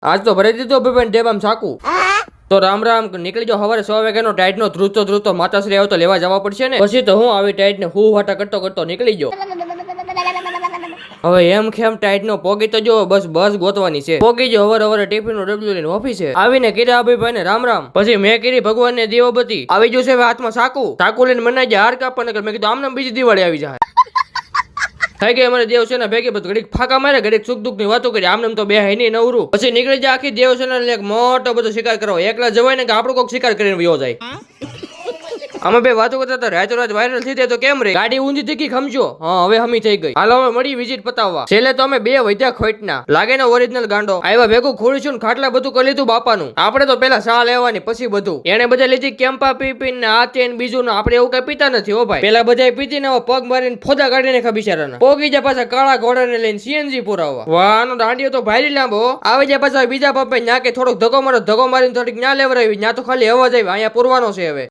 આજ તો ભરી દીધો ભાઈ ડેબામ સાકું. તો રામ રામ નીકળી જાઓ સવારે 100 વાગ્યાનો ટાઈટ નો ધ્રુતો માતાશ્રી આવો તો લેવા જવા પડશે ને. પછી તો હું આવી ટાઈટ ને હું વાટા કરતો નીકળી જાઓ. હવે એમ ખેમ ટાઈટ નો પોગી તો જો બસ ગોતવાની છે. પોગી જો હવારે ટિફિન નો ડબલ્યુ લઈને ઓફિસે આવીને કીધા ભાઈ ને રામ રામ. પછી મેં કીધી ભગવાન ને દીવોબત્તી આવી જશે હાથમાં સાકુ લઈને મનાઈ જાય હાર કાપવા. મેં કીધું આમને બીજી દિવાળી આવી જાય. થઈ ગઈ અમારે દેવસેના ભેગી બધું ઘડીક ફાંકા મારે ઘડીક સુખ દુઃખ ની વાતો કરી આમને તો બે હઈ નહીં નવરું. પછી નીકળી જાય આખી દેવસેના એક મોટો બધો શિકાર કરો. એકલા જવાય ને કે આપણું કોઈક શિકાર કરીને વયો જાય. અમે બે વાતો કરતા હતા રાતો રાત વાયરલ થઈ જાય તો કેમ રે ગાડી ઊંધી દીકી ખમજો. હા હવે હમી થઈ ગઈ. હાલો હવે મળી વિઝિટ પતાવવા. છેલ્લે તો અમે બે વૈદ્યા ખોટના લાગે ને ઓરિજિનલ ગાંડો આવ્યા ભેગું ખોડીશું ને ખાટલા બધું કરી લીધું બાપાનું. આપણે તો પેલા સા લેવાની પછી બધું એને બધા લીધી કેમ્પા પી ને આ તે બીજું ને આપણે એવું કઈ પીતા નથી હો ભાઈ. પેલા બધા પીતી ને પગ મારીને ફોદા કાઢી નાખા બિચારાના. પોગી જાય પાછા કાળા ઘોડા ને લઈને સીએનજી પુરાવવા. વાહ આનો દાંડિયો તો ભારી લાંબો. આવી જાય પાછા બીજા પપ્પા ન્યા કે થોડોક ધક્કો મારીને થોડીક ન્યા લેવરાવી ન્યા તો ખાલી અવાજ આવી અહીંયા પૂરવાનો છે હવે.